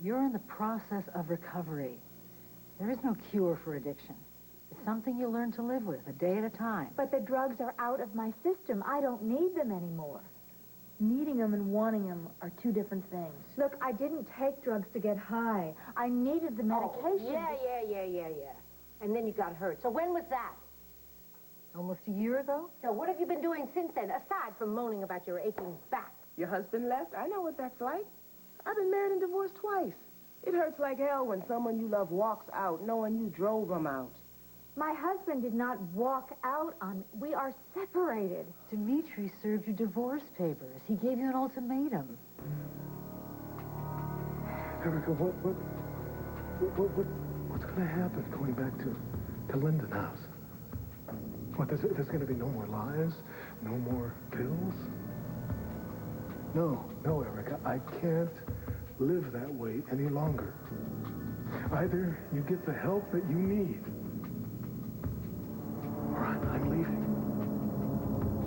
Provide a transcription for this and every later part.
You're in the process of recovery. There is no cure for addiction. It's something you learn to live with, a day at a time. But the drugs are out of my system. I don't need them anymore. Needing them and wanting them are two different things. Look, I didn't take drugs to get high. I needed the medication. Yeah. And then you got hurt. So when was that? Almost a year ago? So what have you been doing since then, aside from moaning about your aching back? Your husband left? I know what that's like. I've been married and divorced twice. It hurts like hell when someone you love walks out knowing you drove them out. My husband did not walk out on me. We are separated. Dimitri served you divorce papers. He gave you an ultimatum. Erica, what's going to happen going back to Linden House? What, there's going to be no more lies? No more pills? No, Erica, I can't live that way any longer. Either you get the help that you need, or I'm leaving.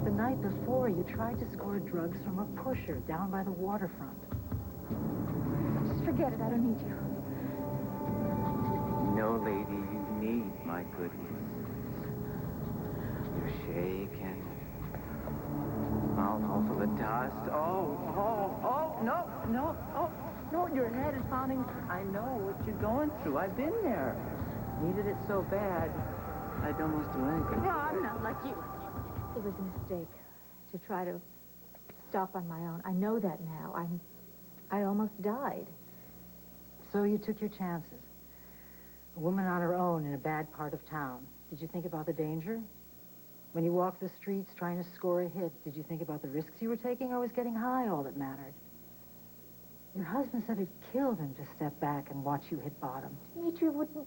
The night before, you tried to score drugs from a pusher down by the waterfront. Just forget it. I don't need you. No, lady, you need my goodness. You're shaking. Oh, for the dust. No, your head is pounding. I know what you're going through. I've been there. Needed it so bad, I'd almost do anything. No, I'm not like you. It was a mistake to try to stop on my own. I know that now. I almost died. So you took your chances. A woman on her own in a bad part of town. Did you think about the danger? When you walked the streets trying to score a hit, did you think about the risks you were taking, or was getting high all that mattered? Your husband said it killed him to step back and watch you hit bottom. Dimitri wouldn't...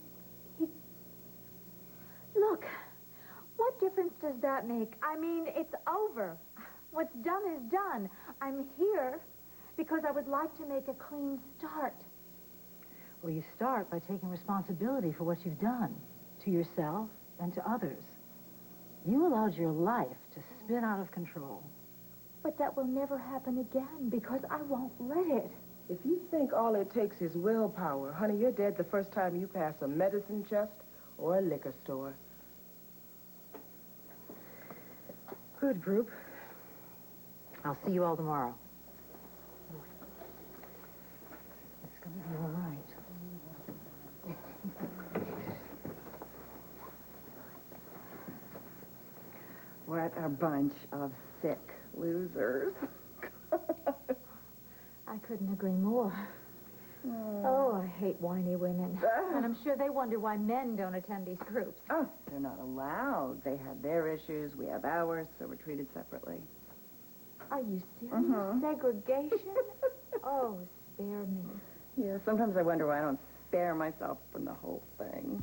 Look, what difference does that make? I mean, it's over. What's done is done. I'm here because I would like to make a clean start. Well, you start by taking responsibility for what you've done, to yourself and to others. You allowed your life to spin out of control. But that will never happen again because I won't let it. If you think all it takes is willpower, honey, you're dead the first time you pass a medicine chest or a liquor store. Good, group. I'll see you all tomorrow. It's going to be all right. What a bunch of sick losers. I couldn't agree more. Oh, I hate whiny women. And I'm sure they wonder why men don't attend these groups. Oh, they're not allowed. They have their issues, we have ours, so we're treated separately. Are you serious? Segregation? Oh, spare me. Yeah, sometimes I wonder why I don't spare myself from the whole thing.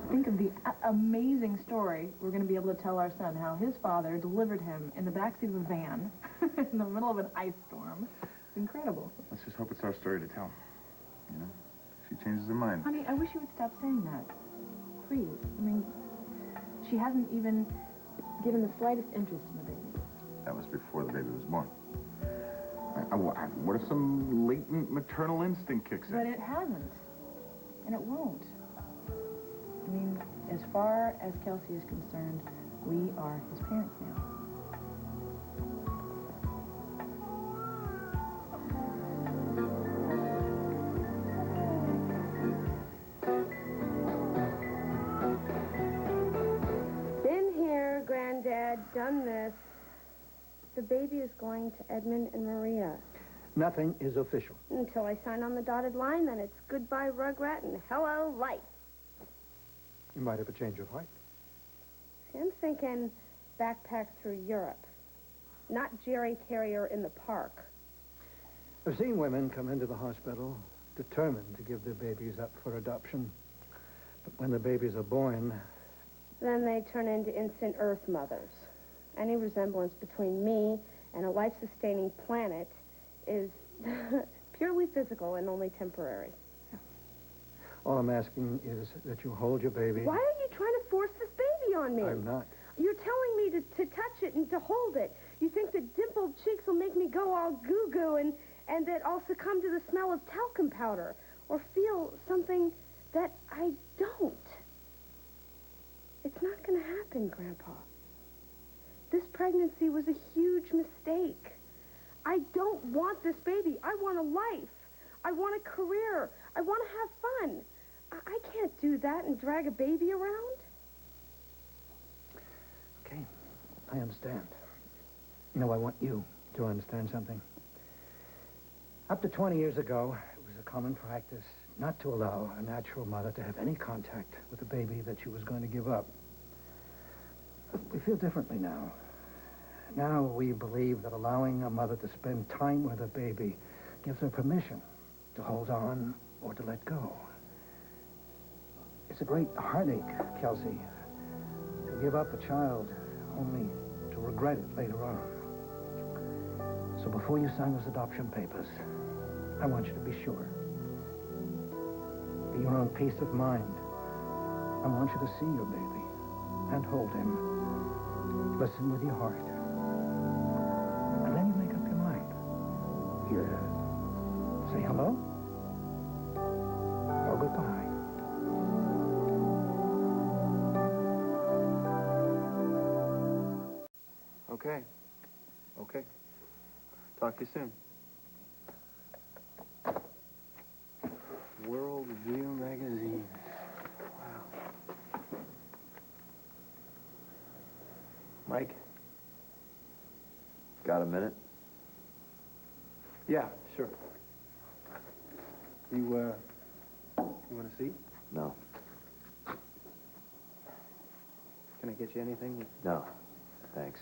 Think of the amazing story we're going to be able to tell our son, how his father delivered him in the backseat of a van in the middle of an ice storm. It's incredible. Let's just hope it's our story to tell. You know, if she changes her mind. Honey, I wish you would stop saying that. Please. I mean, she hasn't even given the slightest interest in the baby. That was before the baby was born. What if some latent maternal instinct kicks in? But it hasn't. And it won't. I mean, as far as Kelsey is concerned, we are his parents now. Been here, Granddad, done this. The baby is going to Edmund and Maria. Nothing is official. Until I sign on the dotted line, then it's goodbye, Rugrat, and hello, life. You might have a change of heart. See, I'm thinking backpack through Europe, not Jerry Terrier in the park. I've seen women come into the hospital determined to give their babies up for adoption. But when the babies are born... Then they turn into instant Earth mothers. Any resemblance between me and a life-sustaining planet is purely physical and only temporary. All I'm asking is that you hold your baby. Why are you trying to force this baby on me? I'm not. me to touch it and to hold it. You think the dimpled cheeks will make me go all goo-goo and that I'll succumb to the smell of talcum powder or feel something that I don't. It's not going to happen, Grandpa. This pregnancy was a huge mistake. I don't want this baby. I want a life. I want a career. I want to have fun. I can't do that and drag a baby around. Okay, I understand. No, I want you to understand something. Up to 20 years ago, it was a common practice not to allow a natural mother to have any contact with a baby that she was going to give up. We feel differently now. Now we believe that allowing a mother to spend time with a baby gives her permission to hold on or to let go. It's a great heartache, Kelsey, to give up a child only to regret it later on. So before you sign those adoption papers, I want you to be sure. For your own peace of mind, I want you to see your baby and hold him. Listen with your heart. And then you make up your mind. You say hello or goodbye. Okay. Okay. Talk to you soon. World View magazine. Wow. Mike? Got a minute? Yeah, sure. You want a seat? No. Can I get you anything? No. Thanks.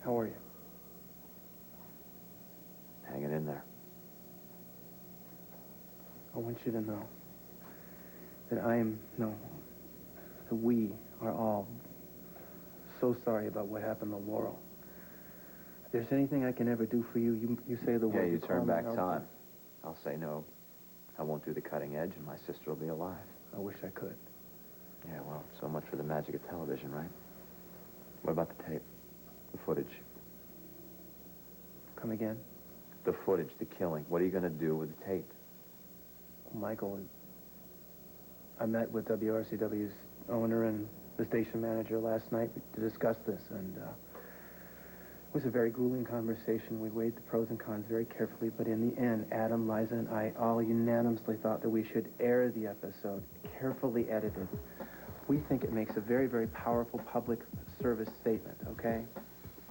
How are you? Hanging in there. I want you to know that that we are all so sorry about what happened to Laurel. If there's anything I can ever do for you, you say the word. Yeah, you call turn me, back I'll- time. I'll say no. I won't do the cutting edge, and my sister will be alive. I wish I could. Yeah, well, so much for the magic of television, right? What about the tape? The footage? Come again? The footage, the killing. What are you going to do with the tape? Michael, I met with WRCW's owner and the station manager last night to discuss this, and it was a very grueling conversation. We weighed the pros and cons very carefully, but in the end, Adam, Liza, and I all unanimously thought that we should air the episode, carefully edited. We think it makes a very, very powerful public service statement, okay?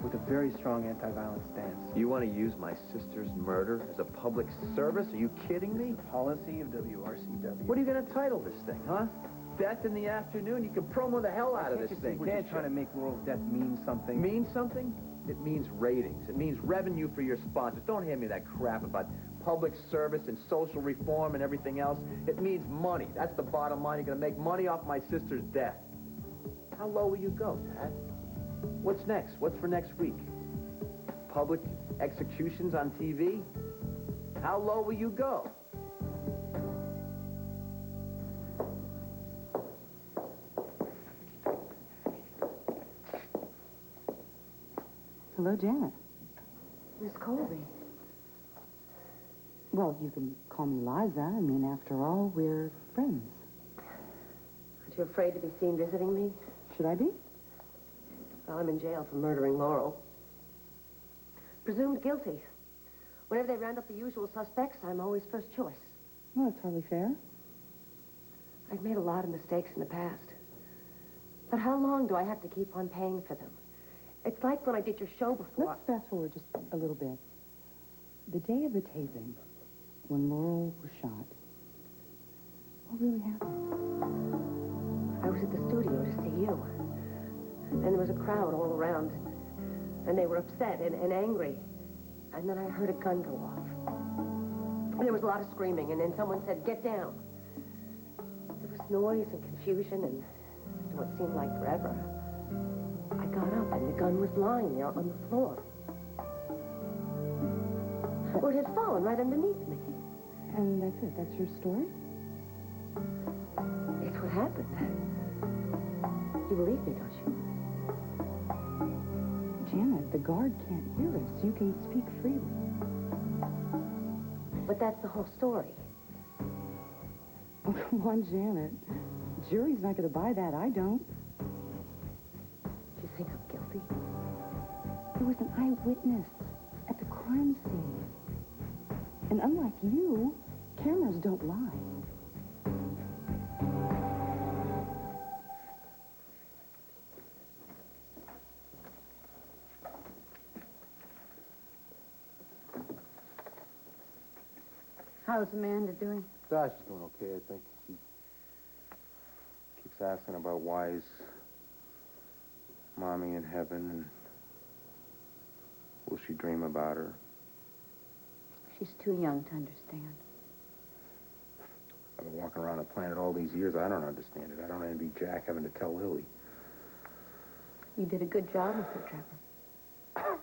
With a very strong anti-violence stance. You want to use my sister's murder as a public service? Are you kidding me? Policy of WRCW. What are you going to title this thing, huh? Death in the Afternoon? You can promo the hell out of this thing, We're can't just trying to you? make Laurel's death mean something. Mean something? It means ratings. It means revenue for your sponsors. Don't hand me that crap about public service and social reform and everything else. It means money. That's the bottom line. You're going to make money off my sister's death. How low will you go, Tad? What's next? What's for next week? Public executions on TV? How low will you go? Hello, Janet. Miss Colby. Well, you can call me Liza. I mean, after all, we're friends. Aren't you afraid to be seen visiting me? Should I be? Well, I'm in jail for murdering Laurel. Presumed guilty. Whenever they round up the usual suspects, I'm always first choice. Well, that's hardly fair. I've made a lot of mistakes in the past. But how long do I have to keep on paying for them? It's like when I did your show before. Let's fast forward just a little bit. The day of the taping, when Laurel was shot, what really happened? I was at the studio to see you. And there was a crowd all around. And they were upset and angry. And then I heard a gun go off. And there was a lot of screaming, and then someone said, "Get down." There was noise and confusion, and after what seemed like forever, I got up, and the gun was lying there on the floor. Well, it had fallen right underneath me. And that's it? That's your story? It's what happened. but you believe me, don't you? Janet, the guard can't hear us. You can speak freely. But that's the whole story. Oh, come on, Janet. Jury's not going to buy that. I don't. Do you think I'm guilty? He was an eyewitness at the crime scene. And unlike you, cameras don't lie. How's Amanda doing? She's doing okay, I think. She keeps asking about why is Mommy in heaven, and will she dream about her? She's too young to understand. I've been walking around the planet all these years. I don't understand it. I don't envy Jack having to tell Lily. You did a good job with her, Trevor.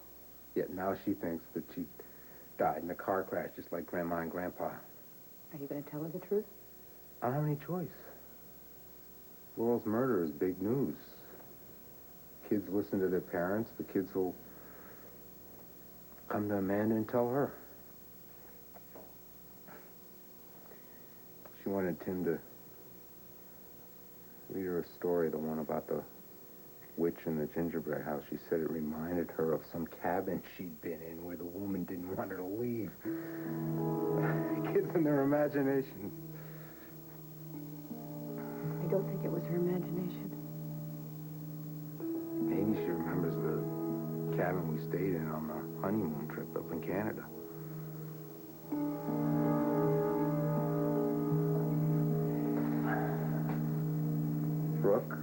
Yet now she thinks that she died in a car crash just like Grandma and Grandpa. Are you going to tell her the truth? I don't have any choice. Laurel's murder is big news. Kids listen to their parents. The kids will come to Amanda and tell her. She wanted Tim to read her a story, the one about the witch in the gingerbread house. She said it reminded her of some cabin she'd been in where the woman didn't want her to leave. Kids and their imagination. I don't think it was her imagination. Maybe she remembers the cabin we stayed in on the honeymoon trip up in Canada. Brooke?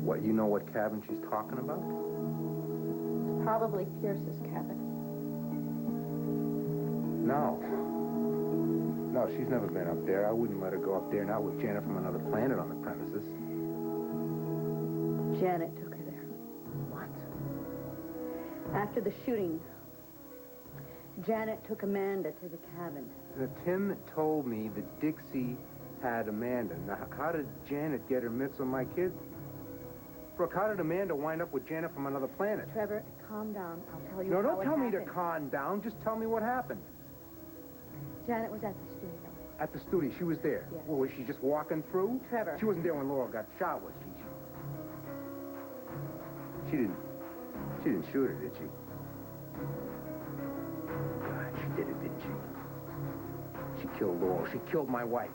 What, you know what cabin she's talking about? It's probably Pierce's cabin. No. No, she's never been up there. I wouldn't let her go up there, not with Janet from another planet on the premises. Janet took her there. What? After the shooting, Janet took Amanda to the cabin. Now, Tim told me that Dixie had Amanda. Now, how did Janet get her mitts on my kid? Brooke, how did Amanda wind up with Janet from another planet? Trevor, calm down. I'll tell you No, how don't it tell me to happened. calm down. Just tell me what happened. Janet was at the studio. At the studio, she was there. Yes. Well, was she just walking through? Trevor. She wasn't there when Laurel got shot, was she? She didn't shoot her, did she? God, she did it, didn't she? She killed Laurel. She killed my wife.